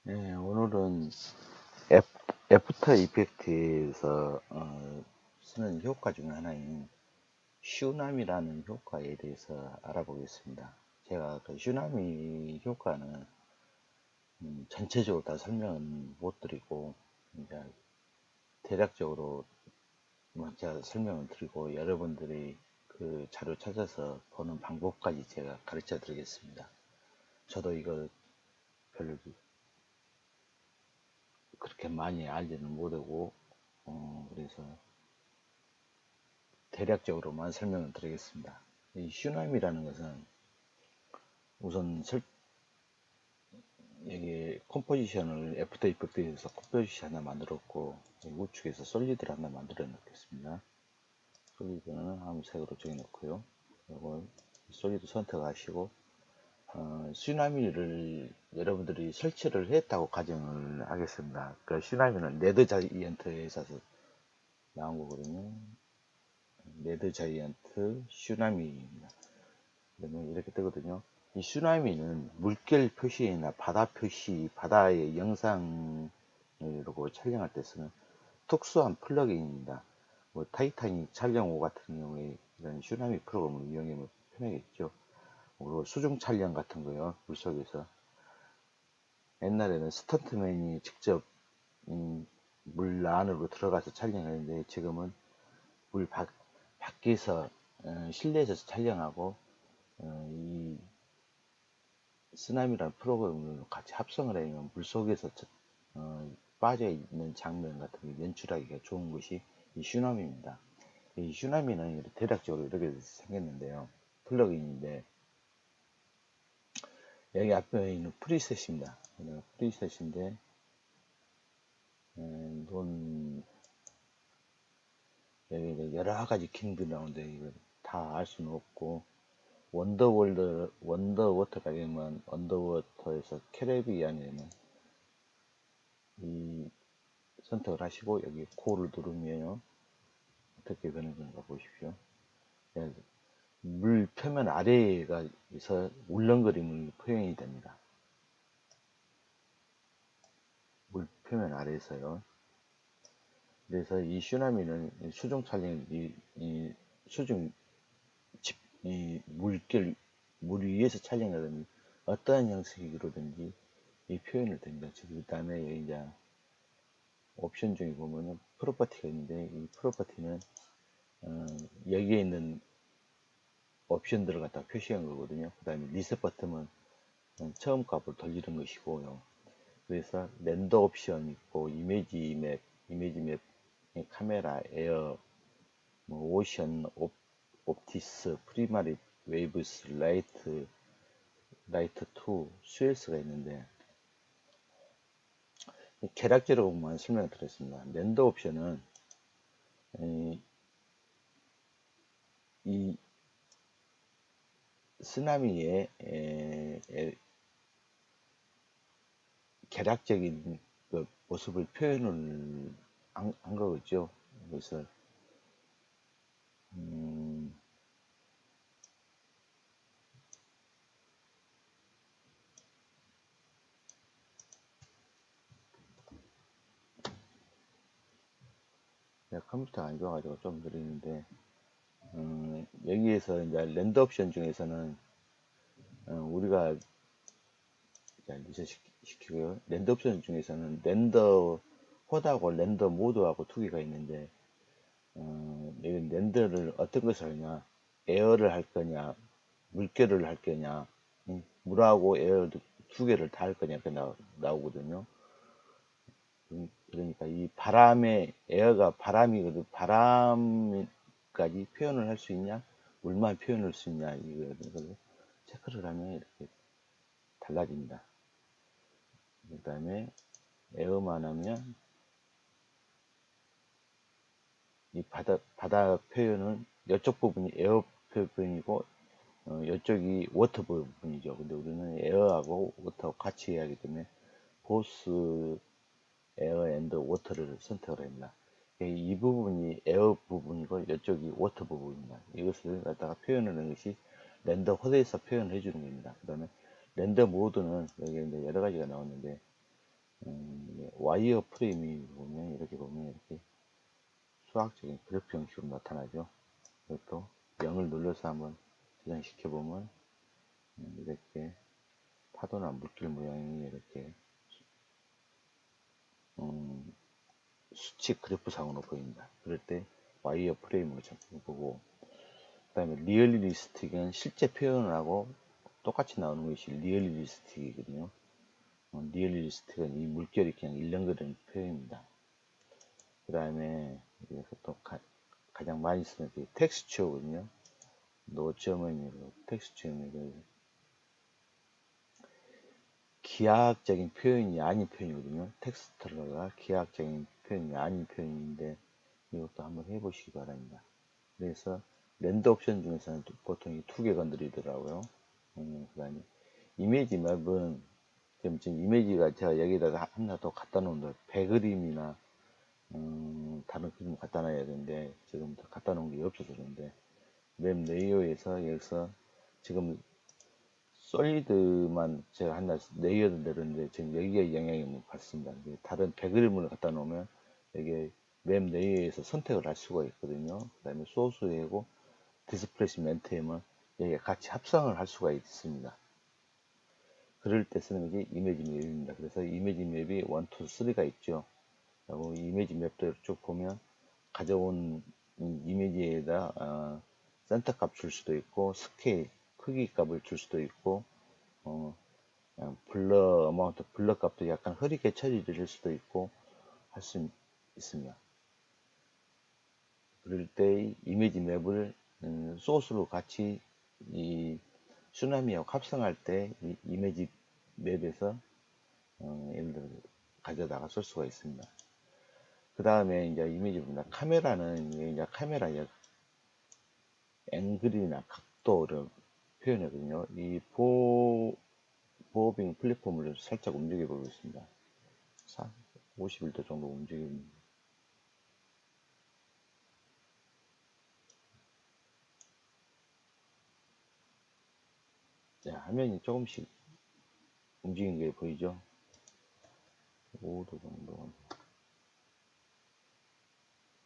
네, 오늘은 애- 애프터 이펙트에서 쓰는 효과 중 하나인 슈남이라는 효과에 대해서 알아보겠습니다. 제가 그 슈나미 효과는 전체적으로 다 설명은 못 드리고 이제 대략적으로 제가 설명을 드리고 여러분들이 그 자료 찾아서 보는 방법까지 제가 가르쳐 드리겠습니다. 저도 이걸 별로 그렇게 많이 알지는 못하고 그래서 대략적으로만 설명을 드리겠습니다. 이 슈나임이라는 것은 우선 여기 컴포지션을 애프터 이펙트에서 컴포지션 하나 만들었고 우측에서 솔리드를 하나 만들어 놓겠습니다. 솔리드는 아무색으로 정해놓고요. 이걸 솔리드 선택하시고 슈나미를 여러분들이 설치를 했다고 가정을 하겠습니다. 그 슈나미는 레드 자이언트에서 나온 거거든요. 레드 자이언트 슈나미입니다. 그러면 이렇게 뜨거든요. 이 쓰나미는 물결 표시나 바다 표시, 바다의 영상을 촬영할 때 쓰는 특수한 플러그인입니다. 뭐 타이타닉 촬영호 같은 경우에 이런 쓰나미 프로그램을 이용하면 편하겠죠. 그리고 수중 촬영 같은 거요, 물속에서. 옛날에는 스턴트맨이 직접 물 안으로 들어가서 촬영했는데 지금은 물 밖에서 실내에서 촬영하고 이 쓰나미라는 프로그램을 같이 합성을 하면 물속에서 빠져있는 장면 같은 게 연출하기가 좋은 것이 이 슈나미입니다. 이 슈나미는 대략적으로 이렇게 생겼는데요. 플러그인인데 여기 앞에 있는 프리셋입니다. 프리셋인데 논 여기 여러 가지 기능들이 나오는데 이걸 다 알 수는 없고 원더워터가 되면 언더워터에서 캐리비안이면 이 선택을 하시고 여기 코를 누르면 어떻게 되는가 보십시오. 예, 물 표면 아래에서 울렁거림을 표현이 됩니다. 물 표면 아래에서요. 그래서 이 슈나미는 수중 촬영, 이 수중 이 물 위에서 촬영하든지 어떠한 형식으로든지 이 표현을 됩니다. 그 다음에 이제 옵션 중에 보면은 프로퍼티가 있는데 이 프로퍼티는 여기에 있는 옵션들을 갖다 표시한 거거든요. 그 다음에 리셋 버튼은 처음 값을 돌리는 것이고요. 그래서 렌더 옵션 있고 이미지 맵, 카메라, 에어, 뭐 오션, 옵티스, 프리마리 웨이브스, 라이트 2, 스웰스가 있는데 개략적으로만 설명을 드렸습니다. 렌더 옵션은 이 쓰나미의 개략적인 그 모습을 표현을 한 거겠죠. 그래서 컴퓨터가 안 좋아가지고 좀 느리는데 여기에서 이제 렌더 옵션 중에서는 우리가 리셋 시키고요. 렌더 옵션 중에서는 렌더 호드하고 렌더 모드하고 두 개가 있는데 여기 렌더를 어떤 것을 하냐, 에어를 할 거냐, 물결을 할 거냐, 물하고 에어 두 개를 다 할 거냐 이렇게 나오거든요. 그러니까 이 바람의 에어가 바람이거든. 바람까지 표현을 할 수 있냐, 물만 표현할 수 있냐 이거를 체크를 하면 이렇게 달라집니다. 그 다음에 에어만 하면 이 바다 표현은 이쪽 부분이 에어 부분이고 이쪽이 워터 부분이죠. 근데 우리는 에어하고 워터하고 같이 해야 하기 때문에 보스 에어 앤드 워터를 선택을 합니다. 이 부분이 에어 부분이고 이쪽이 워터 부분입니다. 이것을 갖다가 표현하는 것이 렌더 호드에서 표현을 해주는 겁니다. 그 다음에 렌더 모드는 여기 이제 여러 가지가 나오는데 와이어 프레임이 보면 이렇게 수학적인 그래프 형식으로 나타나죠. 이것도 0을 눌러서 한번 저장시켜 보면 이렇게 파도나 물길 모양이 이렇게 수치 그래프 상으로 보입니다. 그럴 때 와이어 프레임으로 보고, 그 다음에 리얼리스틱은 실제 표현을 하고 똑같이 나오는 것이 리얼리스틱이거든요. 리얼리스틱은 이 물결이 그냥 일렁거리는 표현입니다. 그 다음에 여기서 또 가장 많이 쓰는 게 텍스처거든요. 노점의미로 텍스처의미를 기하학적인 표현이 아닌 표현이거든요. 텍스트가 기하학적인 표현이 아닌 표현인데 이것도 한번 해보시기 바랍니다. 그래서 랜드 옵션 중에서는 보통 이 두 개 건드리더라고요. 그 다음에 이미지 맵은 지금 이미지가 제가 여기다가 하나 더 갖다 놓은데 배그림이나 다른 그림 갖다 놔야 되는데 지금 갖다 놓은 게 없어서 그런데 맵 레이어에서 여기서 지금 솔리드만 제가 하나 레이어를 내렸는데 지금 여기에 영향이 못 받습니다. 다른 배그림을 갖다 놓으면 여기 맵 레이어에서 선택을 할 수가 있거든요. 그 다음에 소스하고 디스플레이스멘트에만 여기 같이 합성을 할 수가 있습니다. 그럴 때 쓰는 것이 이미지 맵입니다. 그래서 이미지 맵이 1, 2, 3가 있죠. 그리고 이미지 맵대로 쭉 보면 가져온 이미지에다 센터 값 줄 수도 있고 스케일 크기 값을 줄 수도 있고 블러 어마운트 블러 값도 약간 흐리게 처리될 수도 있고 할 수 있습니다. 그럴 때 이미지 맵을 소스로 같이 이 쓰나미하고 합성할 때 이 이미지 맵에서 예를 들어 가져다가 쓸 수가 있습니다. 그 다음에 이제 이미지입니다. 카메라는 이제 카메라 앵글이나 각도를 표현하거든요. 이 보호빙 플랫폼을 살짝 움직여 보겠습니다. 51도 정도 움직입니다. 자, 화면이 조금씩 움직이는 게 보이죠? 5도 정도.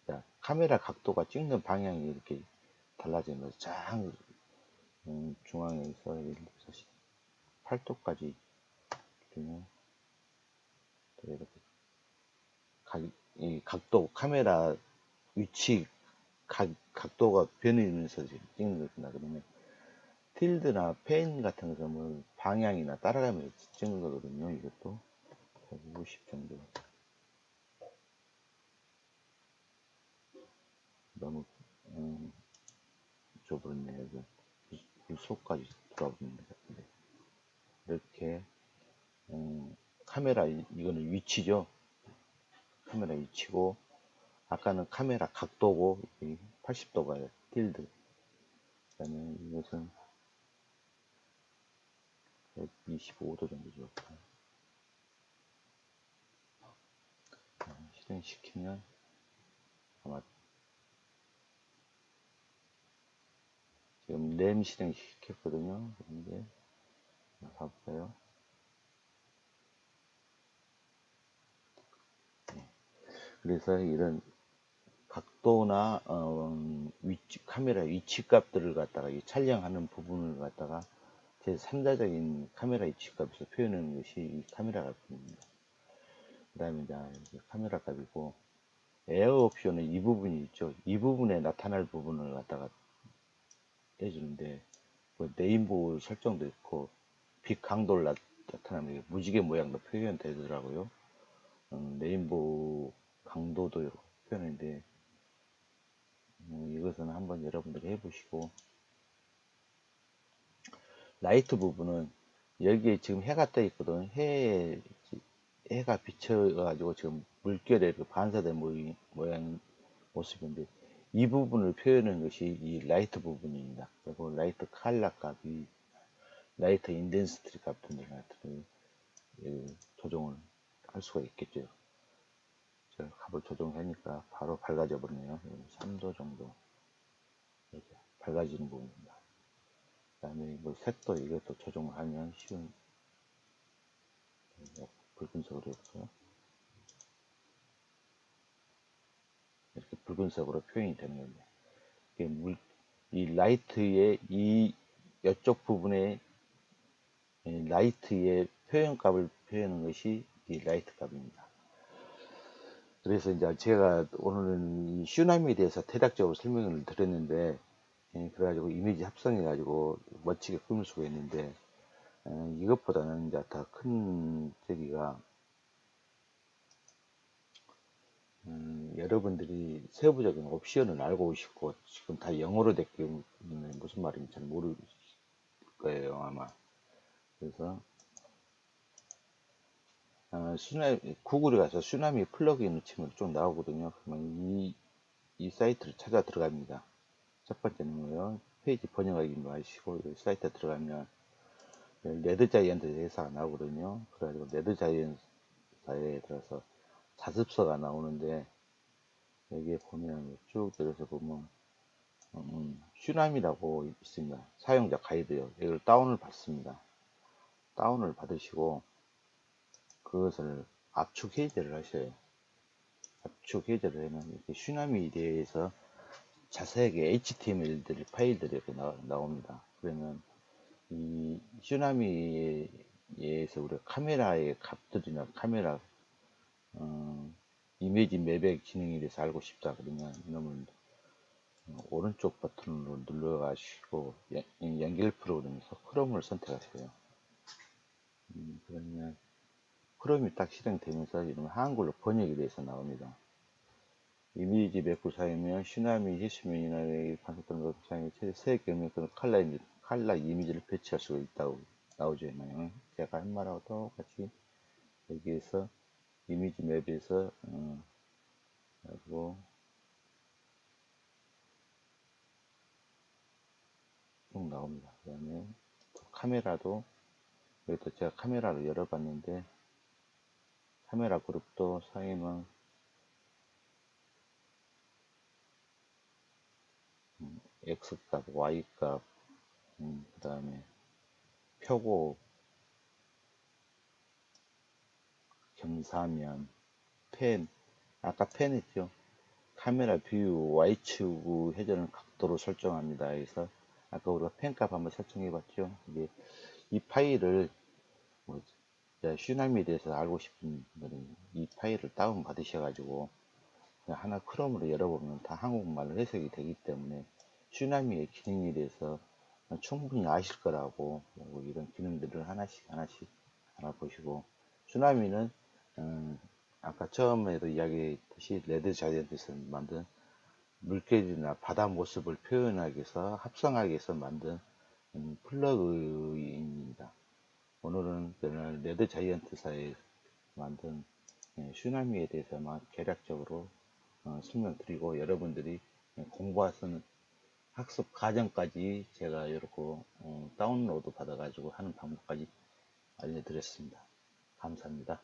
자, 카메라 각도가 찍는 방향이 이렇게 달라지면서 쫙 중앙에서 이렇게 8도까지 주면 이렇게 이 각도 카메라 위치 각도가 변하면서 찍는 거구나. 그러면 필드나 펜 같은 것은 뭐 방향이나 따라가면서 찍는 거거든요. 이것도 150 정도. 너무 좁았네요. 불속까지 돌아보는 것 같은데 이렇게 카메라 이거는 위치죠. 카메라 위치고 아까는 카메라 각도고 80도가 필드. 그다음에 이것은 125도 정도죠. 실행시키면 아마 지금 램 실행시켰거든요. 그런데 봐볼까요? 네. 그래서 이런 각도나 카메라 위치 값들을 갖다가 이 촬영하는 부분을 갖다가 제 3자적인 카메라 위치 값에서 표현하는 것이 이 카메라 값입니다. 그 다음에 이제 카메라 값이고 에어 옵션은 이 부분이 있죠. 이 부분에 나타날 부분을 갖다가 해주는데 뭐 네임보 설정도 있고 빛 강도를 나타나면 무지개 모양도 표현되더라고요. 네임보 강도도 표현인데 이것은 한번 여러분들이 해보시고 라이트 부분은 여기에 지금 해가 떠 있거든. 해가 비쳐가지고 지금 물결에 반사된 모양 모습인데 이 부분을 표현하는 것이 이 라이트 부분입니다. 그리고 라이트 칼라 값이 라이트 인덴시티 같은 데 같은 조정을 할 수가 있겠죠. 제가 값을 조정하니까 바로 밝아져 버리네요. 3도 정도 이렇게 밝아지는 부분입니다. 그 다음에 뭐 색도 이것도 조정을 하면 쉬운 붉은색으로 해볼까요? 이렇게 붉은색으로 표현이 되는 겁니다. 이 라이트의 이쪽 부분에 라이트의 표현값을 표현하는 것이 이 라이트 값입니다. 그래서 이제 제가 오늘은 이 슈나미에 대해서 대략적으로 설명을 드렸는데, 그래가지고 이미지 합성해가지고 멋지게 꾸밀 수가 있는데, 이것보다는 이제 더 큰 저기가, 여러분들이 세부적인 옵션을 알고 싶고, 지금 다 영어로 됐기 때문에 무슨 말인지 잘 모를 거예요, 아마. 그래서, 구글에 가서 슈나미 플러그인을 치면 좀 나오거든요. 그러면 이 사이트를 찾아 들어갑니다. 첫 번째는요, 페이지 번역하기 마시고, 이 사이트에 들어가면, 레드 자이언트 회사가 나오거든요. 그래가지고 레드 자이언트사에 들어서 자습서가 나오는데, 여기에 보면 쭉 들어서 보면, 슈나미라고 있습니다. 사용자 가이드요. 이걸 다운을 받습니다. 다운을 받으시고, 그것을 압축 해제를 하셔요. 압축 해제를 하면 이렇게 슈나미에 대해서 자세하게 HTML 파일들이 이렇게 나옵니다. 그러면 이 슈나미에서 우리가 카메라의 값들이나 카메라 이미지 맵의 기능에 대해서 알고 싶다 그러면 이놈을 오른쪽 버튼으로 눌러 가시고 연결 프로그램에서 크롬을 선택하세요. 그러면 크롬이 딱 실행되면서 이런 한글로 번역이 돼서 나옵니다. 이미지 맵을 사용하면 슈나미 희수면이나 관측되는 것을 사용해 최대 3개의 칼라 이미지를 배치할 수가 있다고 나오죠. 제가 한 말하고 똑같이 여기에서 이미지 맵에서 그리고 쭉 나옵니다. 그 다음에 카메라도 여기도 제가 카메라를 열어봤는데 카메라 그룹도 사용하면 X값, Y값, 그 다음에 표고, 경사면, 펜, 아까 펜 했죠. 카메라 뷰, Y축 회전을 각도로 설정합니다. 그래서 아까 우리가 펜값 한번 설정해 봤죠. 이게 이 파일을 뭐 슈나미에 대해서 알고 싶은 분들은 이 파일을 다운 받으셔가지고 하나 크롬으로 열어보면 다 한국말로 해석이 되기 때문에 슈나미의 기능에 대해서 충분히 아실 거라고 이런 기능들을 하나씩 알아보시고 슈나미는 아까 처음에도 이야기했듯이 레드 자이언트에서 만든 물결이나 바다 모습을 표현하기 위해서 합성하기 위해서 만든 플러그인입니다. 오늘은 레드 자이언트사에 만든 슈나미에 대해서만 개략적으로 설명드리고 여러분들이 공부하시는 학습 과정까지 제가 이렇게 다운로드 받아가지고 하는 방법까지 알려드렸습니다. 감사합니다.